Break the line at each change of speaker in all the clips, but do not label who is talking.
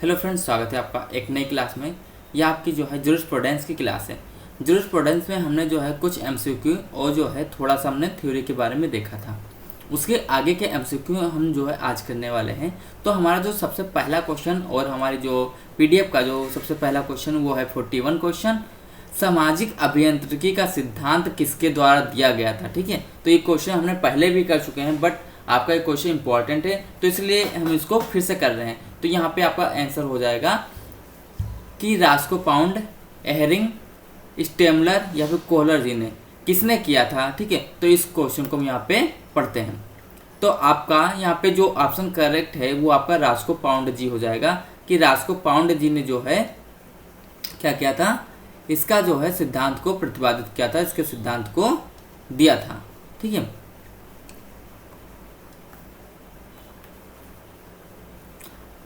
Hello friends, स्वागत है आपका एक नई क्लास में। यह आपकी जो है जूरिस्प्रूडेंस की क्लास है। जूरिस्प्रूडेंस में हमने जो है कुछ एमसीक्यू और जो है थोड़ा सा हमने थ्योरी के बारे में देखा था। उसके आगे के एमसीक्यू हम जो है आज करने वाले हैं। तो हमारा जो सबसे पहला क्वेश्चन और हमारी जो पीडीएफ का जो सबसे पहला क्वेश्चन वो है 41 क्वेश्चन, सामाजिक अभियांत्रिकी का सिद्धांत किसके द्वारा दिया गया था। ठीक है, तो ये क्वेश्चन हमने पहले भी कर चुके हैं, बट आपका ये क्वेश्चन इंपॉर्टेंट है तो इसलिए हम इसको फिर से कर रहे हैं। तो यहाँ पे आपका आंसर हो जाएगा कि रास्को पाउंड, एहरिंग, स्टेमलर या फिर कोहलर जी ने किसने किया था। ठीक है, तो इस क्वेश्चन को हम यहाँ पे पढ़ते हैं। तो आपका यहाँ पे जो ऑप्शन करेक्ट है वो आपका रास्को पाउंड जी हो जाएगा कि रास्को पाउंड जी ने जो है क्या किया था, इसका जो है सिद्धांत को प्रतिपादित किया था, इसके सिद्धांत को दिया था। ठीक है,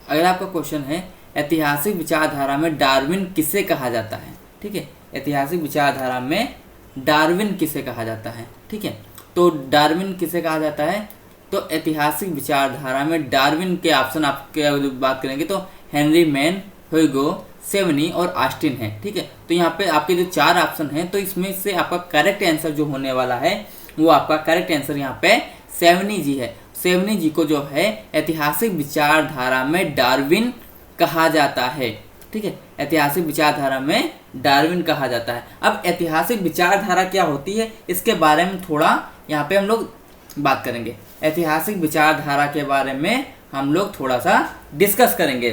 अगला आपका क्वेश्चन है ऐतिहासिक विचारधारा में डार्विन किसे कहा जाता है। ठीक है, ऐतिहासिक विचारधारा में डार्विन किसे कहा जाता है। ठीक है, तो डार्विन किसे कहा जाता है, तो ऐतिहासिक विचारधारा में डार्विन के ऑप्शन आपके बात करेंगे तो हेनरी मैन, ह्यूगो, सेवनी और ऑस्टिन है। ठीक है, तो यहाँ पे आपके जो चार ऑप्शन हैं तो इसमें से आपका करेक्ट आंसर जो होने वाला है वो आपका करेक्ट आंसर यहाँ पे सेवनी जी है। सेवनी जी को जो है ऐतिहासिक विचारधारा में डार्विन कहा जाता है। ठीक है, ऐतिहासिक विचारधारा में डार्विन कहा जाता है। अब ऐतिहासिक विचारधारा क्या होती है इसके बारे में थोड़ा यहाँ पे हम लोग बात करेंगे। ऐतिहासिक विचारधारा के बारे में हम लोग थोड़ा सा डिस्कस करेंगे।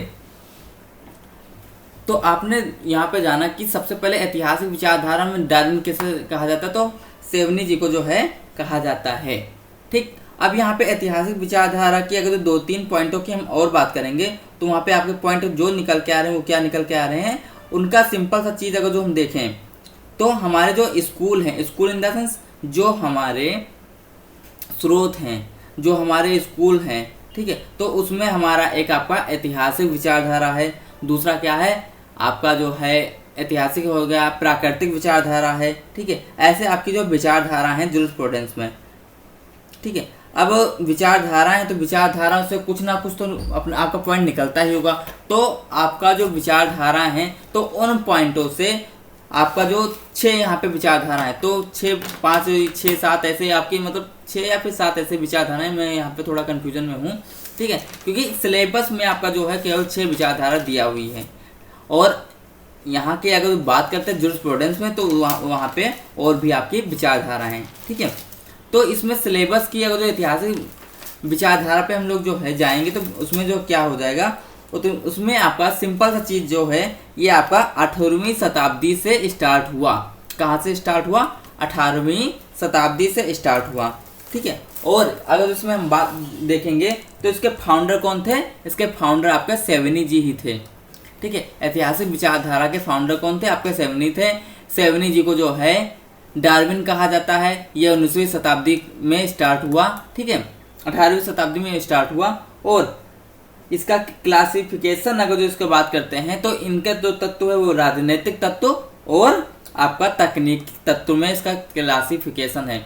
तो आपने यहाँ पे जाना कि सबसे पहले ऐतिहासिक विचारधारा में डार्विन किसे कहा जाता है, तो सेवनी जी को जो है कहा जाता है। ठीक, अब यहाँ पे ऐतिहासिक विचारधारा की अगर दो तीन पॉइंटों की हम और बात करेंगे तो वहाँ पे आपके पॉइंट जो निकल के आ रहे हैं वो क्या निकल के आ रहे हैं, उनका सिंपल सा चीज़ अगर जो हम देखें तो हमारे जो स्कूल हैं, स्कूल इन द सेंस जो हमारे स्रोत हैं, जो हमारे स्कूल हैं, ठीक है, तो उसमें हमारा एक आपका ऐतिहासिक विचारधारा है। दूसरा क्या है आपका जो है ऐतिहासिक हो गया, प्राकृतिक विचारधारा है। ठीक है, ऐसे आपकी जो विचारधारा है जूरिस्प्रूडेंस में। ठीक है, अब विचारधारा है तो विचारधारा से कुछ ना कुछ तो अपना आपका पॉइंट निकलता ही होगा। तो आपका जो विचारधारा है तो उन पॉइंटों से आपका जो 6 यहाँ पे विचारधारा है तो 6, 5, 6, 7 ऐसे आपकी मतलब 6 या फिर 7 ऐसे विचारधाराएं, मैं यहाँ पे थोड़ा कंफ्यूजन में हूँ। ठीक है, क्योंकि सिलेबस में आपका जो है केवल 6 विचारधारा दिया हुई है और यहाँ के अगर बात करते हैं जूरिस्प्रूडेंस में तो वहाँ पे और भी आपकी विचारधारा हैं। ठीक है, तो इसमें सिलेबस की अगर जो ऐतिहासिक विचारधारा पे हम लोग जो है जाएंगे तो उसमें जो क्या हो जाएगा, तो उसमें आपका सिंपल सा चीज़ जो है ये आपका 18वीं शताब्दी से स्टार्ट हुआ। कहाँ से स्टार्ट हुआ, 18वीं शताब्दी से स्टार्ट हुआ। ठीक है, और अगर इसमें हम बात देखेंगे तो इसके फाउंडर कौन थे, इसके फाउंडर आपके सेवनी जी ही थे। ठीक है, ऐतिहासिक विचारधारा के फाउंडर कौन थे, आपके सेवनी थे। सेवनी जी को जो है डार्विन कहा जाता है। यह 19वीं शताब्दी में स्टार्ट हुआ। ठीक है, 18वीं शताब्दी में स्टार्ट हुआ और इसका क्लासिफिकेशन अगर जो इसको बात करते हैं तो इनके जो तत्व है वो राजनीतिक तत्व और आपका तकनीकी तत्व में इसका क्लासिफिकेशन है।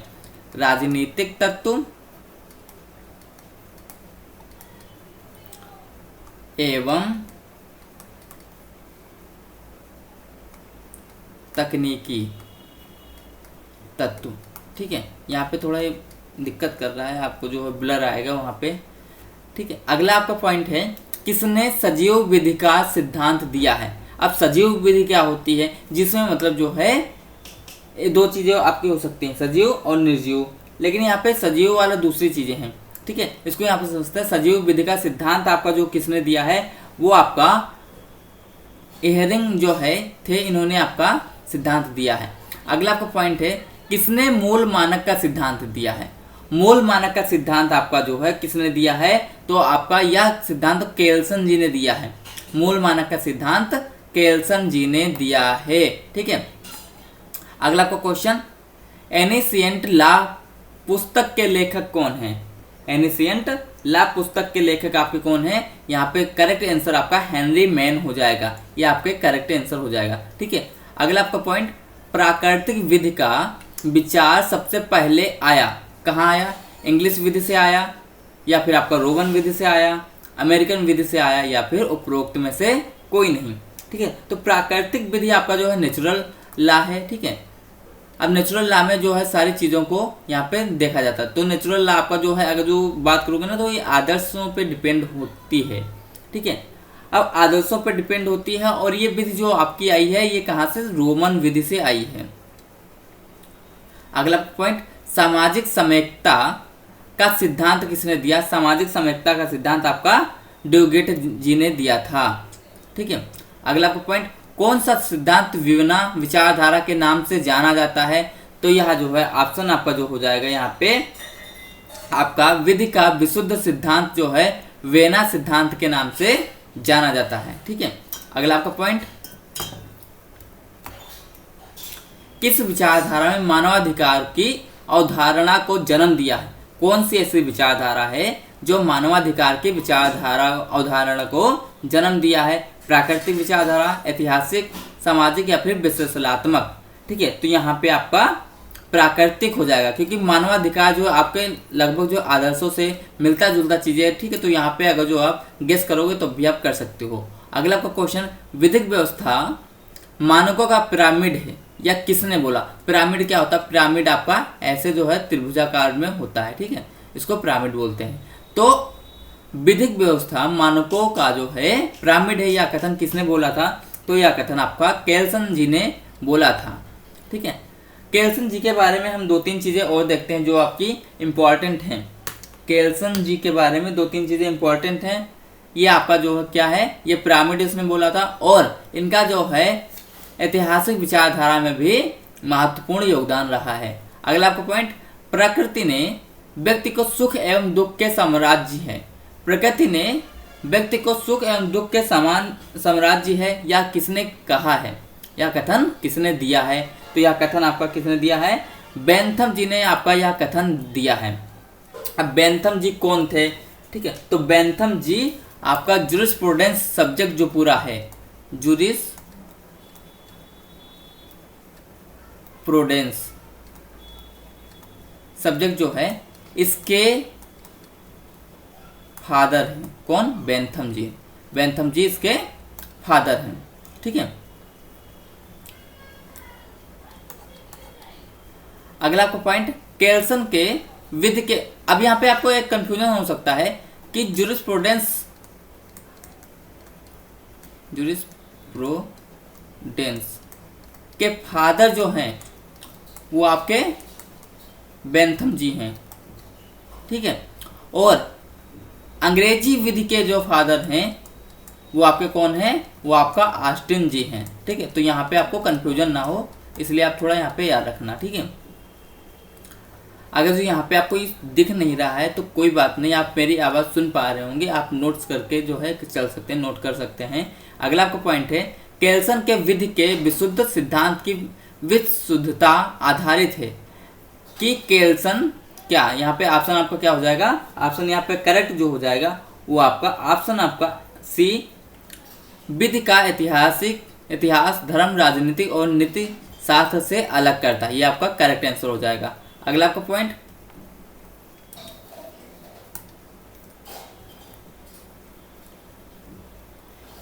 राजनीतिक तत्व एवं तकनीकी तत्व। ठीक है, यहाँ पे थोड़ा ये दिक्कत कर रहा है, आपको जो है ब्लर आएगा वहाँ पे। ठीक है, अगला आपका पॉइंट है किसने सजीव विधि का सिद्धांत दिया है। अब सजीव विधि क्या होती है, जिसमें मतलब जो है दो चीज़ें आपकी हो सकती हैं, सजीव और निर्जीव, लेकिन यहाँ पे सजीव वाला दूसरी चीज़ें हैं। ठीक है, इसको यहाँ पे समझते हैं। सजीव विधि का सिद्धांत आपका जो किसने दिया है वो आपका एहरिंग जो है थे, इन्होंने आपका सिद्धांत दिया है। अगला आपका पॉइंट है किसने मूल मानक का सिद्धांत दिया है। मूल मानक का सिद्धांत आपका जो है किसने दिया है, तो आपका यह सिद्धांत केल्सन जी ने दिया है। मूल मानक का सिद्धांत केल्सन जी ने दिया है। ठीक है, अगला आपका क्वेश्चन एनिशिएंट लॉ पुस्तक के लेखक कौन है। एनिशिएंट लॉ पुस्तक के लेखक आपके कौन है, यहाँ पे करेक्ट आंसर आपका हेनरी मैन हो जाएगा। ये आपके करेक्ट आंसर हो जाएगा। ठीक है, अगला आपका पॉइंट प्राकृतिक विधि का विचार सबसे पहले आया, कहाँ आया, इंग्लिश विधि से आया या फिर आपका रोमन विधि से आया, अमेरिकन विधि से आया या फिर उपरोक्त में से कोई नहीं। ठीक है, तो प्राकृतिक विधि आपका जो है नेचुरल लॉ है। ठीक है, अब नेचुरल लॉ में जो है सारी चीज़ों को यहाँ पे देखा जाता है। तो नेचुरल लॉ आपका जो है, अगर जो बात करोगे ना, तो ये आदर्शों पे डिपेंड होती है। ठीक है, अब आदर्शों पे डिपेंड होती है, और ये विधि जो आपकी आई है ये कहाँ से, रोमन विधि से आई है। अगला पॉइंट, सामाजिक समयिकता का सिद्धांत किसने दिया? सामाजिक समयिकता का सिद्धांत आपका ड्यूगेट जी ने दिया था। ठीक है, अगला पॉइंट, कौन सा सिद्धांत विवेना विचारधारा के नाम से जाना जाता है? तो यह जो है ऑप्शन आपका जो हो जाएगा यहाँ पे आपका विधि का विशुद्ध सिद्धांत जो है वेना सिद्धांत के नाम से जाना जाता है। ठीक है, अगला आपका पॉइंट, किस विचारधारा में मानवाधिकार की अवधारणा को जन्म दिया है? कौन सी ऐसी विचारधारा है जो मानवाधिकार की विचारधारा अवधारणा को जन्म दिया है? प्राकृतिक विचारधारा, ऐतिहासिक, सामाजिक या फिर विश्लेषणात्मक। ठीक है, तो यहाँ पे आपका प्राकृतिक हो जाएगा, क्योंकि मानवाधिकार जो आपके लगभग जो आदर्शों से मिलता जुलता चीजें है। ठीक है, तो यहाँ पे अगर जो आप गेस करोगे तो भी आप कर सकते हो। अगला आपका क्वेश्चन, विधिक व्यवस्था मानकों का पिरामिड है, या किसने बोला? पिरामिड क्या होता है? पिरामिड आपका ऐसे जो है त्रिभुजाकार में होता है। ठीक है, इसको पिरामिड बोलते हैं। तो विधिक व्यवस्था मानकों का जो है पिरामिड है, यह कथन किसने बोला था? तो यह कथन आपका केल्सन जी ने बोला था। ठीक है, केल्सन जी के बारे में हम 2-3 चीजें और देखते हैं जो आपकी इंपॉर्टेंट हैं। केल्सन जी के बारे में 2-3 चीजें इंपॉर्टेंट हैं। ये आपका जो क्या है, ये पिरामिड इसने बोला था, और इनका जो है ऐतिहासिक विचारधारा में भी महत्वपूर्ण योगदान रहा है। अगला आपका पॉइंट, प्रकृति ने व्यक्ति को सुख एवं दुख के साम्राज्य है। प्रकृति ने व्यक्ति को सुख एवं दुख के समान साम्राज्य है, या किसने कहा है? यह कथन किसने दिया है? तो यह कथन आपका किसने दिया है? बेंथम जी ने आपका यह कथन दिया है। अब बेंथम जी कौन थे? ठीक है, तो बेंथम जी आपका जूरिस्प्रूडेंस सब्जेक्ट जो पूरा है, जूरिस्प्रूडेंस सब्जेक्ट जो है, इसके फादर हैं। कौन? बेंथम जी। बेंथम जी इसके फादर हैं। ठीक है, अगला आपका पॉइंट, केल्सन के विधि के, अब यहाँ पे आपको एक कंफ्यूजन हो सकता है कि जूरिस्प्रूडेंस के फादर जो हैं वो आपके बेंथम जी हैं। ठीक है, और अंग्रेजी विधि के जो फादर हैं वो आपके कौन हैं? वो आपका ऑस्टिन जी हैं। ठीक है, तो यहाँ पे आपको कंफ्यूजन ना हो, इसलिए आप थोड़ा यहाँ पे याद रखना। ठीक है, अगर जो यहाँ पे आपको दिख नहीं रहा है तो कोई बात नहीं, आप मेरी आवाज़ सुन पा रहे होंगे, आप नोट्स करके जो है चल सकते हैं, नोट कर सकते हैं। अगला आपका पॉइंट है, केल्सन के विधि के विशुद्ध सिद्धांत की विशुद्धता आधारित है कि केल्सन क्या, यहाँ पे ऑप्शन आपका क्या हो जाएगा? ऑप्शन यहाँ पे करेक्ट जो हो जाएगा वो आपका ऑप्शन आपका सी, विधि का इतिहास धर्म, राजनीतिक और नीति शास्त्र से अलग करता है। ये आपका करेक्ट आंसर हो जाएगा। अगला आपका पॉइंट,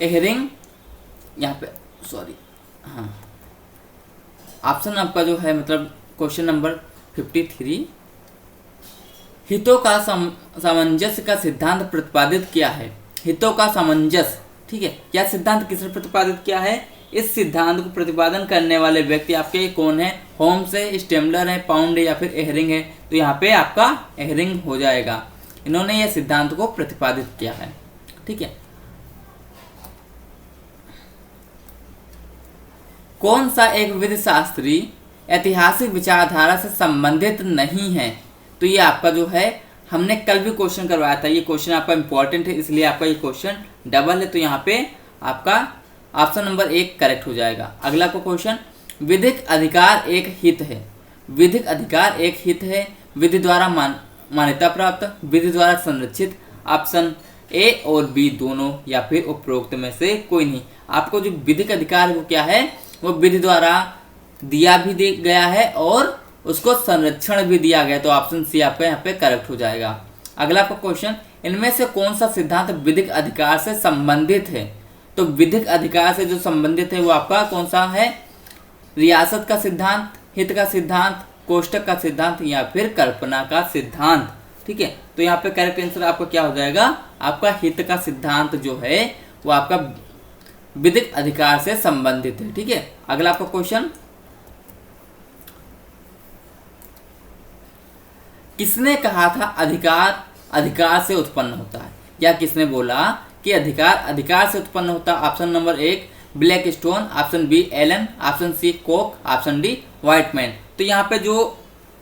एहरिंग, यहाँ पे सॉरी, हाँ, ऑप्शन आपका जो है मतलब क्वेश्चन नंबर 53, हितों का सामंजस्य का सिद्धांत प्रतिपादित किया है। हितों का सामंजस्य, ठीक है, यह सिद्धांत किसने प्रतिपादित किया है? इस सिद्धांत को प्रतिपादन करने वाले व्यक्ति आपके कौन है? होम्स है, स्टेमलर है, पाउंड है या फिर एहरिंग है? तो यहाँ पे आपका एहरिंग हो जाएगा। इन्होंने यह सिद्धांत को प्रतिपादित किया है। ठीक है, कौन सा एक विधि शास्त्री ऐतिहासिक विचारधारा से संबंधित नहीं है? तो ये आपका जो है, हमने कल भी क्वेश्चन करवाया था, ये क्वेश्चन आपका इंपॉर्टेंट है, इसलिए आपका ये क्वेश्चन डबल है। तो यहाँ पे आपका ऑप्शन नंबर 1 करेक्ट हो जाएगा। अगला को क्वेश्चन, विधिक अधिकार एक हित है। विधिक अधिकार एक हित है, विधि द्वारा मान्यता प्राप्त, विधि द्वारा संरक्षित। ऑप्शन ए और बी दोनों या फिर उपरोक्त में से कोई नहीं। आपको जो विधिक अधिकार है वो क्या है? वो विधि द्वारा दिया भी गया है और उसको संरक्षण भी दिया गया। तो ऑप्शन सी आपका यहाँ पे करेक्ट हो जाएगा। अगला आपका क्वेश्चन, इनमें से कौन सा सिद्धांत विधिक अधिकार से संबंधित है? तो विधिक अधिकार से जो संबंधित है वो आपका कौन सा है? रियासत का सिद्धांत, हित का सिद्धांत, कोष्टक का सिद्धांत या फिर कल्पना का सिद्धांत। ठीक है, तो यहाँ पे करेक्ट आंसर आपका क्या हो जाएगा? आपका हित का सिद्धांत जो है वो आपका विधिक अधिकार से संबंधित है। ठीक है, अगला आपका क्वेश्चन, किसने कहा था अधिकार अधिकार से उत्पन्न होता है? या किसने बोला कि अधिकार अधिकार से उत्पन्न होता है? Option number 1 black stone, option B एलन, option C coke, option D व्हाइटमैन। तो यहाँ पे जो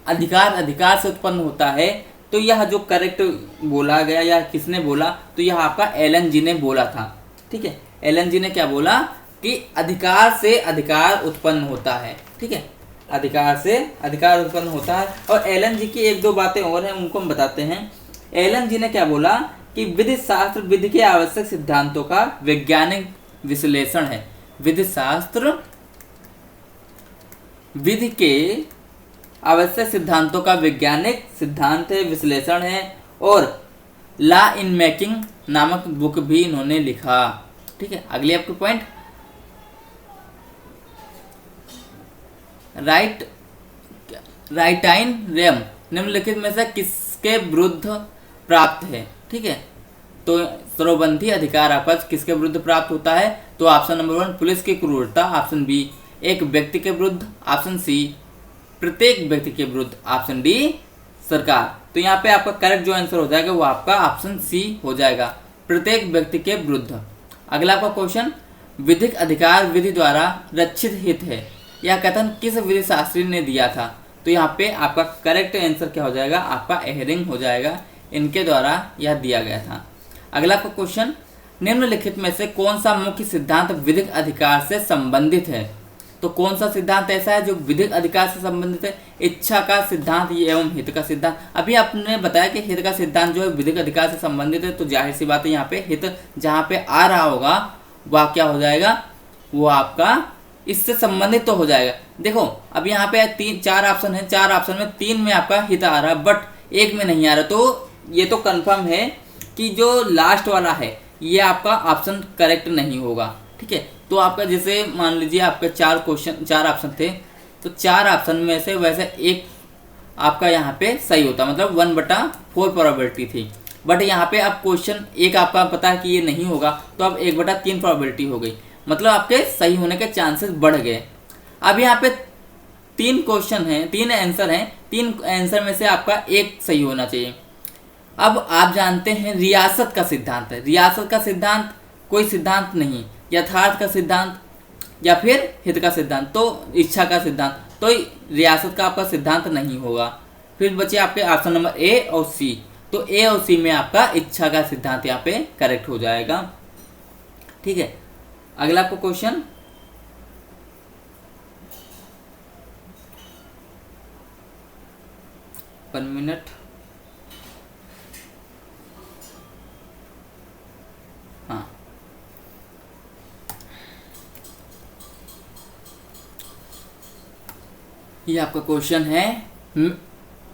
अधिकार अधिकार से उत्पन्न होता है, तो यह जो करेक्ट बोला गया या किसने बोला, तो यह आपका एलन जी ने बोला था। ठीक है, एलन जी ने क्या बोला कि अधिकार से अधिकार उत्पन्न होता है। ठीक है, अधिकार से अधिकार उत्पन्न होता है। और एलन जी की एक दो बातें और हैं, उनको हम बताते हैं। एलन जी ने क्या बोला कि विधि शास्त्र विधि के आवश्यक सिद्धांतों का वैज्ञानिक विश्लेषण है। विधि शास्त्र विधि के आवश्यक सिद्धांतों का वैज्ञानिक सिद्धांत है, विश्लेषण है। और लॉ इन मेकिंग नामक बुक भी इन्होंने लिखा। ठीक है, अगले आपके पॉइंट, राइटाइन रेम निम्नलिखित में से किसके विरुद्ध प्राप्त है? ठीक है, तो सर्वबंधी अधिकार आपका किसके विरुद्ध प्राप्त होता है? तो ऑप्शन नंबर 1 पुलिस की क्रूरता, ऑप्शन बी एक व्यक्ति के विरुद्ध, ऑप्शन सी प्रत्येक व्यक्ति के विरुद्ध, ऑप्शन डी सरकार। तो यहाँ पे आपका करेक्ट जो आंसर हो जाएगा वो आपका ऑप्शन सी हो जाएगा, प्रत्येक व्यक्ति के विरुद्ध। अगला आपका क्वेश्चन, विधिक अधिकार विधि द्वारा रक्षित हित है, यह कथन किस विधि शास्त्री ने दिया था? तो यहाँ पे आपका करेक्ट आंसर क्या हो जाएगा? आपका एहरिंग हो जाएगा, इनके द्वारा यह दिया गया था। अगला आपका क्वेश्चन, निम्नलिखित में से कौन सा मुख्य सिद्धांत विधिक अधिकार से संबंधित है? तो कौन सा सिद्धांत ऐसा है जो विधिक अधिकार से संबंधित है? इच्छा का सिद्धांत एवं हित का सिद्धांत। अभी आपने बताया कि हित का सिद्धांत जो है विधिक अधिकार से संबंधित है, तो जाहिर सी बात है यहाँ पे हित जहाँ पे आ रहा होगा वह क्या हो जाएगा? वो आपका इससे संबंधित तो हो जाएगा। देखो अब यहाँ पे चार ऑप्शन है, चार ऑप्शन में 3 में आपका हित आ रहा है बट एक में नहीं आ रहा, तो ये तो कंफर्म है कि जो लास्ट वाला है ये आपका ऑप्शन करेक्ट नहीं होगा। ठीक है, तो आपका जैसे मान लीजिए आपके 4 ऑप्शन थे, तो 4 ऑप्शन में से वैसे एक आपका यहाँ पे सही होता, मतलब 1/4 प्रोबेबिलिटी थी। बट यहाँ पे अब क्वेश्चन एक आपका पता है कि ये नहीं होगा, तो अब 1/3 प्रोबेबिलिटी हो गई, मतलब आपके सही होने के चांसेस बढ़ गए। अब यहाँ पे 3 क्वेश्चन हैं, 3 आंसर हैं, 3 आंसर में से आपका एक सही होना चाहिए। अब आप जानते हैं रियासत का सिद्धांत है, रियासत का सिद्धांत कोई सिद्धांत नहीं, यथार्थ का सिद्धांत या फिर हित का सिद्धांत, तो इच्छा का सिद्धांत, तो रियासत का आपका सिद्धांत नहीं होगा। फिर बचे आपके ऑप्शन नंबर ए और सी, तो ए और सी में आपका इच्छा का सिद्धांत यहाँ पे करेक्ट हो जाएगा। ठीक है, अगला आपको क्वेश्चन, वन मिनट, हाँ ये आपका क्वेश्चन है,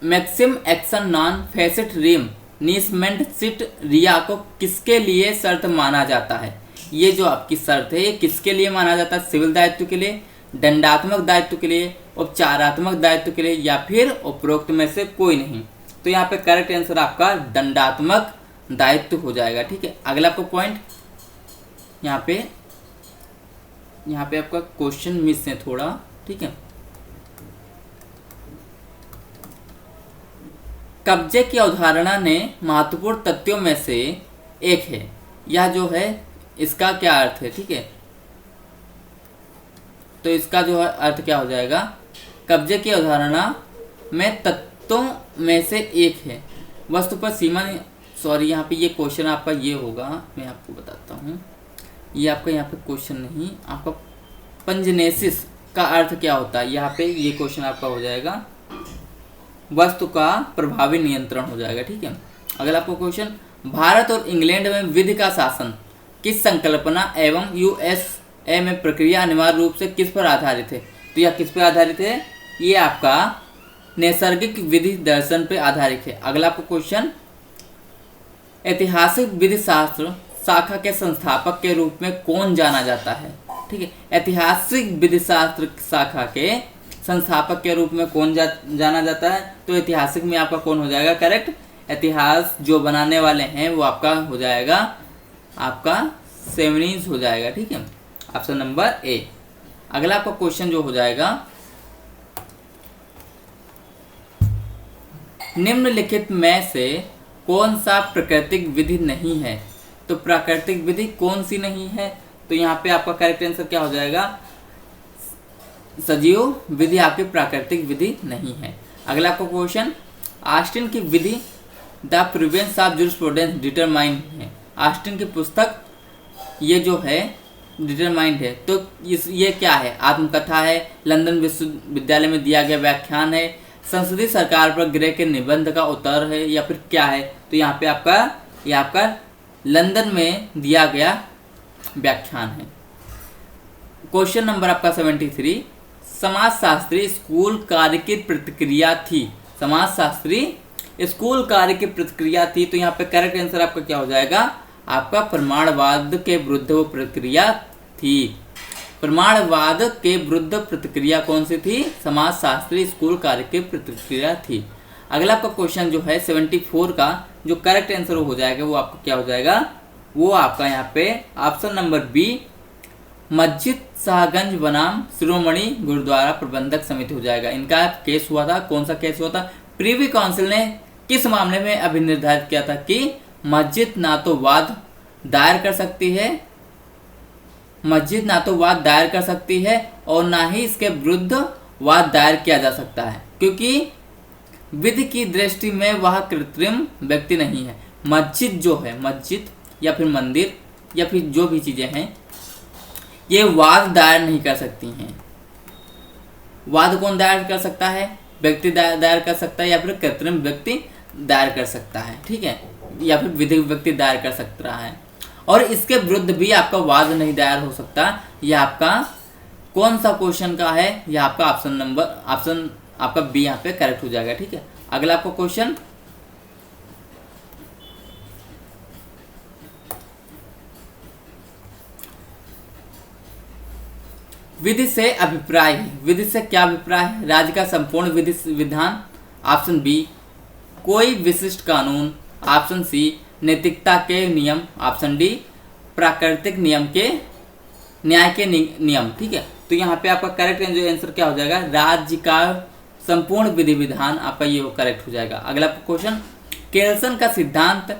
मैक्सिम एक्शन नॉन फेसिट रिम नीसमेंट सिट रिया को किसके लिए शर्त माना जाता है? ये जो आपकी शर्त है ये किसके लिए माना जाता है? सिविल दायित्व के लिए, दंडात्मक दायित्व के लिए, उपचारात्मक दायित्व के लिए या फिर उपरोक्त में से कोई नहीं। तो यहाँ पे करेक्ट आंसर आपका दंडात्मक दायित्व हो जाएगा। ठीक है, अगला आपको पॉइंट, यहाँ पे आपका क्वेश्चन मिस है थोड़ा। ठीक है, कब्जे की अवधारणा ने महत्वपूर्ण तथ्यों में से एक है, यह जो है इसका क्या अर्थ है? ठीक है, तो इसका जो है अर्थ क्या हो जाएगा? कब्जे की अवधारणा में तत्वों में से एक है, वस्तु पर सीमा, सॉरी यहाँ पे ये क्वेश्चन आपका ये होगा, मैं आपको बताता हूँ, ये आपका यहाँ पे क्वेश्चन नहीं, आपका पंजनेसिस का अर्थ क्या होता है? यहाँ पे ये क्वेश्चन आपका हो जाएगा वस्तु का प्रभावी नियंत्रण हो जाएगा। ठीक है, अगला आपको क्वेश्चन, भारत और इंग्लैंड में विधि का शासन किस संकल्पना एवं यूएसए में प्रक्रिया अनिवार्य रूप से किस पर आधारित है? तो यह किस पर आधारित है? ये आपका नैसर्गिक विधि दर्शन पर आधारित है। अगला आपको क्वेश्चन, ऐतिहासिक विधि शास्त्र शाखा के संस्थापक के रूप में कौन जाना जाता है? ठीक है, ऐतिहासिक विधि शास्त्र शाखा के संस्थापक के रूप में कौन जाना जाता है? तो ऐतिहासिक में आपका कौन हो जाएगा करेक्ट? इतिहास जो बनाने वाले हैं वो आपका हो जाएगा आपका सेवनीज हो जाएगा। ठीक है, ऑप्शन नंबर ए। अगला आपका क्वेश्चन जो हो जाएगा, निम्नलिखित में से कौन सा प्राकृतिक विधि नहीं है? तो प्राकृतिक विधि कौन सी नहीं है? तो यहाँ पे आपका करेक्ट आंसर क्या हो जाएगा? सजीव विधि आपकी प्राकृतिक विधि नहीं है। अगला आपका क्वेश्चन, ऑस्टिन की विधि द प्रिवेंस ऑफ जूरिस्प्रूडेंस डिटरमाइंड है। ऑस्टिन की पुस्तक ये जो है डिटरमाइंड है, तो ये क्या है? आत्मकथा है, लंदन विश्वविद्यालय में दिया गया व्याख्यान है, संसदीय सरकार पर ग्रे के निबंध का उत्तर है, या फिर क्या है? तो यहाँ पे आपका लंदन में दिया गया व्याख्यान है। क्वेश्चन नंबर आपका 73, समाजशास्त्री स्कूल कार्य की प्रतिक्रिया थी। समाजशास्त्री स्कूल कार्य की प्रतिक्रिया थी, तो यहाँ पे करेक्ट आंसर आपका क्या हो जाएगा? आपका प्रमाणवाद के विरुद्ध वो प्रतिक्रिया थी। प्रमाणवाद के विरुद्ध प्रतिक्रिया कौन सी थी? समाजशास्त्री स्कूल कार्य की प्रतिक्रिया थी। अगला आपका क्वेश्चन जो है 74 का जो करेक्ट आंसर हो जाएगा वो आपका क्या हो जाएगा? वो आपका यहाँ पे ऑप्शन नंबर बी, मस्जिद शाहगंज बनाम शिरोमणि गुरुद्वारा प्रबंधक समिति हो जाएगा। इनका केस हुआ था, कौन सा केस हुआ था? प्रीवी काउंसिल ने किस मामले में अभिनिर्धारित किया था कि मस्जिद ना तो वाद दायर कर सकती है, मस्जिद ना तो वाद दायर कर सकती है और ना ही इसके विरुद्ध वाद दायर किया जा सकता है, क्योंकि विधि की दृष्टि में वह कृत्रिम व्यक्ति नहीं है। मस्जिद जो है, मस्जिद या फिर मंदिर या फिर जो भी चीजें हैं, ये वाद दायर नहीं कर सकती हैं। वाद कौन दायर कर सकता है? व्यक्ति दायर कर सकता है, या फिर कृत्रिम व्यक्ति दायर कर सकता है। ठीक है, या फिर विधिक व्यक्ति दायर कर सकता है, और इसके विरुद्ध भी आपका वाद नहीं दायर हो सकता। यह आपका कौन सा क्वेश्चन का है? यह आपका ऑप्शन आपका बी यहाँ पे करेक्ट हो जाएगा। ठीक है, अगला आपका क्वेश्चन, विधि से अभिप्राय है। विधि से क्या अभिप्राय है? राज्य का संपूर्ण विधि विधान, ऑप्शन बी कोई विशिष्ट कानून, ऑप्शन सी नैतिकता के नियम, ऑप्शन डी प्राकृतिक नियम के न्याय के नियम। ठीक है, तो यहाँ पे आपका करेक्ट आंसर क्या हो जाएगा? राज्य का संपूर्ण विधि विधान आपका ये करेक्ट हो जाएगा। अगला क्वेश्चन, केल्सन का सिद्धांत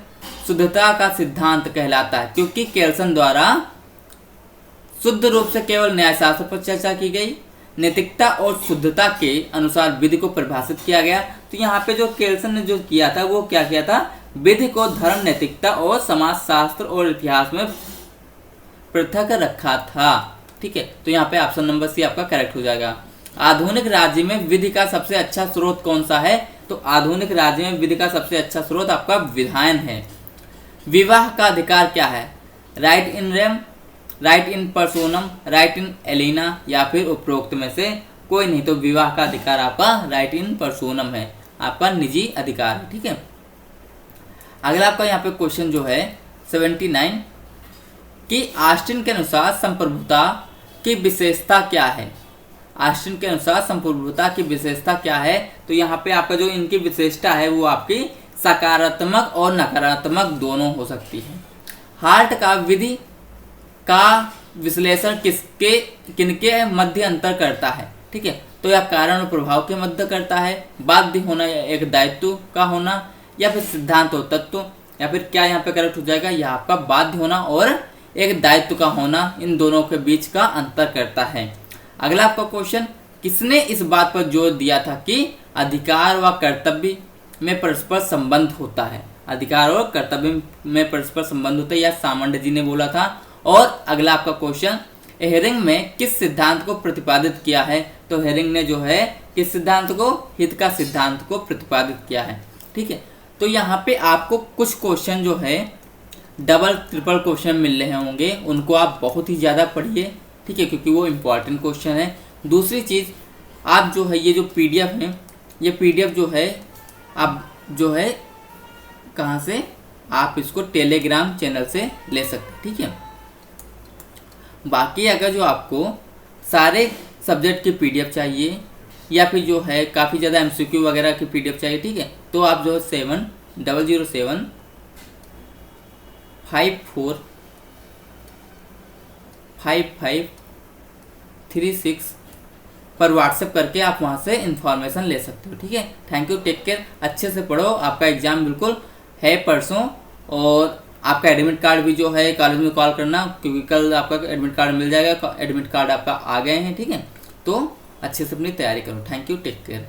शुद्धता का सिद्धांत कहलाता है क्योंकि केल्सन द्वारा शुद्ध रूप से केवल न्यायशास्त्र पर चर्चा की गई, नैतिकता और शुद्धता के अनुसार विधि को परिभाषित किया गया। तो यहाँ पे जो केल्सन ने जो किया था वो क्या किया था? विधि को धर्म, नैतिकता और समाजशास्त्र और इतिहास में पृथक रखा था। ठीक है, तो यहाँ पे ऑप्शन नंबर सी आपका करेक्ट हो जाएगा। आधुनिक राज्य में विधि का सबसे अच्छा स्रोत कौन सा है? तो आधुनिक राज्य में विधि का सबसे अच्छा स्रोत आपका विधान है। विवाह का अधिकार क्या है? Right in rem, right in पर्सोनम, right in Elina, या फिर उपरोक्त में से कोई नहीं। तो विवाह का अधिकार आपका राइट इन पर्सोनम है, आपका निजी अधिकार है। ठीक है, अगला आपका यहाँ पे क्वेश्चन जो है 79 कि ऑस्टिन के अनुसार संप्रभुता की विशेषता क्या है? ऑस्टिन के अनुसार संप्रभुता की विशेषता क्या है? तो यहाँ पे आपका जो इनकी विशेषता है वो आपकी सकारात्मक और नकारात्मक दोनों हो सकती है। हार्ट का विधि का विश्लेषण किनके मध्य अंतर करता है? ठीक है, तो यह कारण और प्रभाव के मध्य करता है, बाध्य होना या एक दायित्व का होना, या फिर सिद्धांत और तत्व, या फिर क्या यहाँ पे करेक्ट हो जाएगा? यह आपका बाध्य होना और एक दायित्व का होना, इन दोनों के बीच का अंतर करता है। अगला आपका क्वेश्चन, किसने इस बात पर जोर दिया था कि अधिकार व कर्तव्य में परस्पर संबंध होता है? अधिकार और कर्तव्य में परस्पर संबंध होता है, यह सामंत जी ने बोला था। और अगला आपका क्वेश्चन, हेरिंग में किस सिद्धांत को प्रतिपादित किया है? तो हेरिंग ने जो है किस सिद्धांत को? हित का सिद्धांत को प्रतिपादित किया है। ठीक है, तो यहाँ पे आपको कुछ क्वेश्चन जो है डबल ट्रिपल क्वेश्चन मिल रहे होंगे, उनको आप बहुत ही ज़्यादा पढ़िए। ठीक है, क्योंकि वो इम्पोर्टेंट क्वेश्चन है। दूसरी चीज़, आप जो है ये जो पीडीएफ है, ये पीडीएफ जो है आप जो है कहाँ से आप इसको टेलीग्राम चैनल से ले सकते हैं, ठीक है। बाकी अगर जो आपको सारे सब्जेक्ट की पीडीएफ चाहिए या फिर जो है काफ़ी ज़्यादा एमसीक्यू वगैरह की पीडीएफ चाहिए, ठीक है, तो आप जो है 7007545536 पर व्हाट्सएप करके आप वहाँ से इंफॉर्मेशन ले सकते हो, ठीक है। थैंक यू, टेक केयर, अच्छे से पढ़ो, आपका एग्ज़ाम बिल्कुल है परसों। और आपका एडमिट कार्ड भी जो है कॉलेज में कॉल करना, क्योंकि कल आपका एडमिट कार्ड मिल जाएगा, एडमिट कार्ड आपका आ गए हैं, ठीक है। तो अच्छे से अपनी तैयारी करो। Thank you, take care.